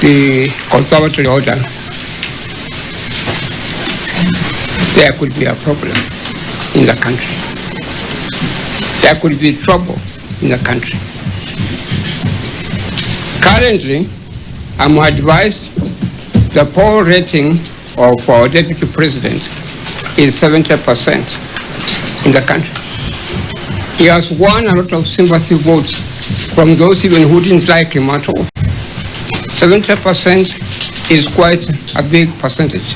the conservatory order, there could be a problem in the country. There could be trouble in the country. Currently, I'm advised the poll rating of our deputy president is 70% in the country. He has won a lot of sympathy votes from those even who didn't like him at all. 70% is quite a big percentage.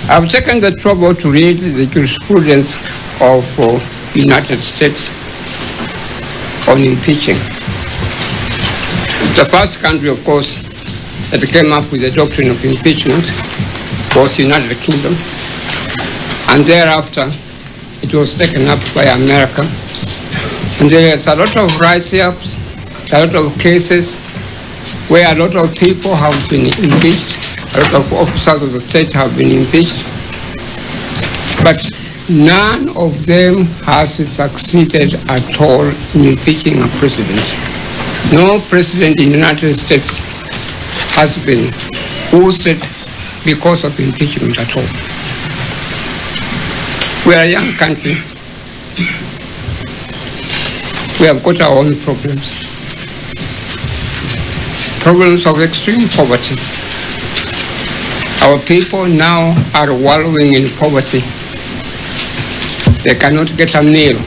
I've taken the trouble to read the jurisprudence of the United States on impeaching. The first country, of course, that came up with the doctrine of impeachment was the United Kingdom. And thereafter, it was taken up by America. And there is a lot of write-ups, a lot of cases where a lot of people have been impeached, a lot of officers of the state have been impeached, but none of them has succeeded at all in impeaching a president. No president in the United States has been ousted because of impeachment at all. We are a young country. We have got our own problems. Problems of extreme poverty. Our people now are wallowing in poverty. They cannot get a meal.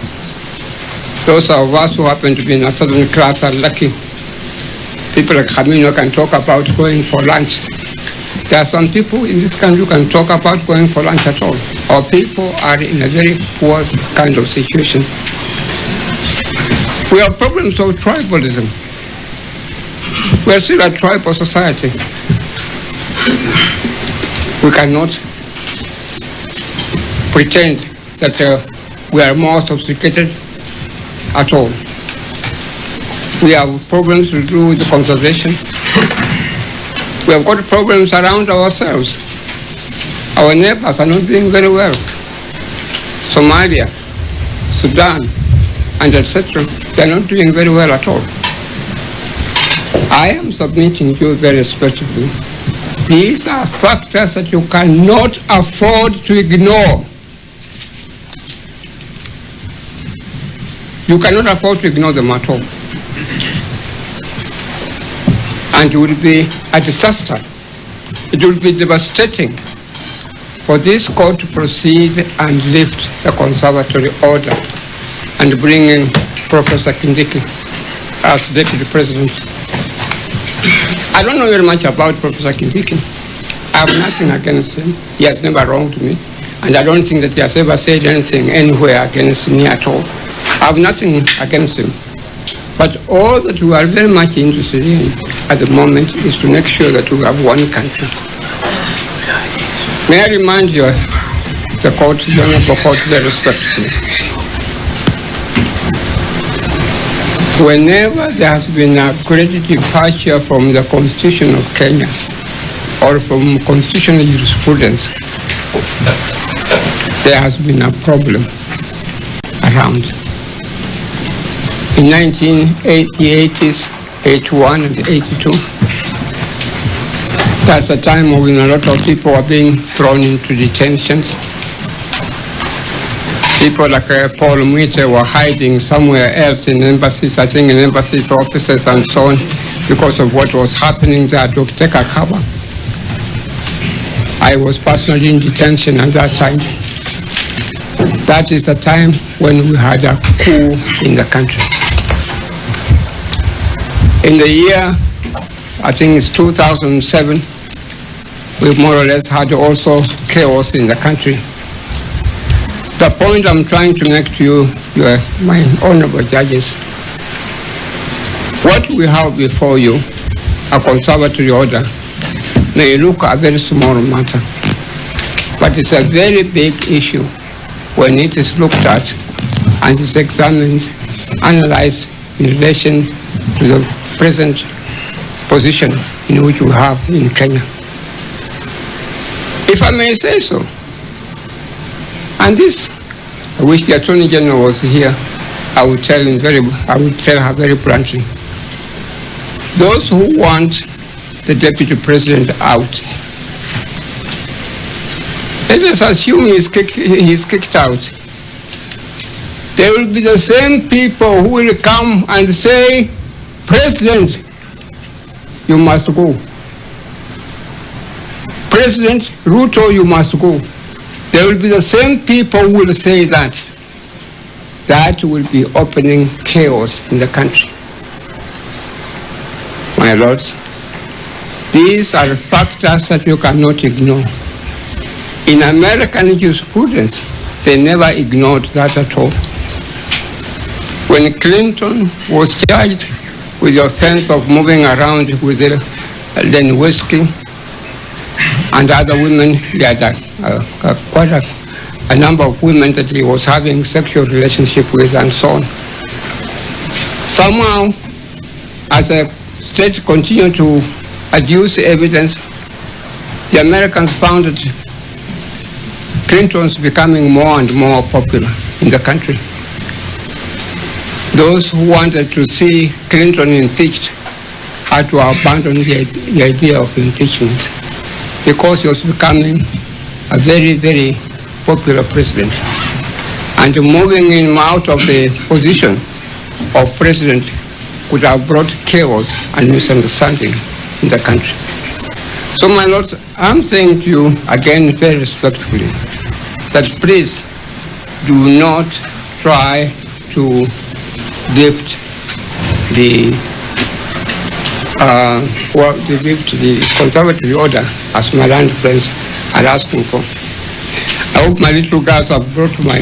Those of us who happen to be in a certain class are lucky. People like Khaminwa can talk about going for lunch. There are some people in this country who can talk about going for lunch at all. Our people are in a very poor kind of situation. We have problems of tribalism. We are still a tribal society. We cannot pretend that we are more sophisticated at all. We have problems to do with conservation. We have got problems around ourselves. Our neighbors are not doing very well. Somalia, Sudan, and etc. They are not doing very well at all. I am submitting to you very respectfully. These are factors that you cannot afford to ignore. You cannot afford to ignore them at all. And it will be a disaster. It will be devastating for this court to proceed and lift the conservatory order and bring in Professor Kindiki as deputy president. I don't know very much about Professor Kindiki. I have nothing against him. He has never wronged me. And I don't think that he has ever said anything anywhere against me at all. I have nothing against him. But all that we are very much interested in at the moment is to make sure that we have one country. May I remind you, the court, the Honorable Court, very respectfully. Whenever there has been a great departure from the Constitution of Kenya or from constitutional jurisprudence, there has been a problem around. In 1980s, 81 and 82, that's a time when a lot of people were being thrown into detentions. People like Paul Mwite were hiding somewhere else in embassies, I think in embassies, offices and so on, because of what was happening there to take a cover. I was personally in detention at that time. That is the time when we had a coup in the country. In the year, I think it's 2007, we more or less had also chaos in the country. The point I'm trying to make to you, my honorable judges, what we have before you, a conservatory order, may look a very small matter, but it's a very big issue when it is looked at and is examined, analyzed in relation to the present position in which we have in Kenya. If I may say so, and this, I wish the Attorney General was here, I would tell her very bluntly. Those who want the deputy president out. Let us assume he's kicked out. There will be the same people who will come and say, President, you must go. President Ruto, you must go. There will be the same people who will say that. That will be opening chaos in the country. My lords, these are factors that you cannot ignore. In American jurisprudence, they never ignored that at all. When Clinton was charged with the offense of moving around with Len Whiskey and other women, he had quite a number of women that he was having sexual relationship with and so on. Somehow, as the state continued to adduce evidence, the Americans found that Clinton's becoming more and more popular in the country. Those who wanted to see Clinton impeached had to abandon the idea of impeachment because he was becoming a very, very popular president. And moving him out of the position of president could have brought chaos and misunderstanding in the country. So, my lords, I'm saying to you again very respectfully that please do not try to lift the conservative order as my land friends are asking for. I hope my little girls have brought my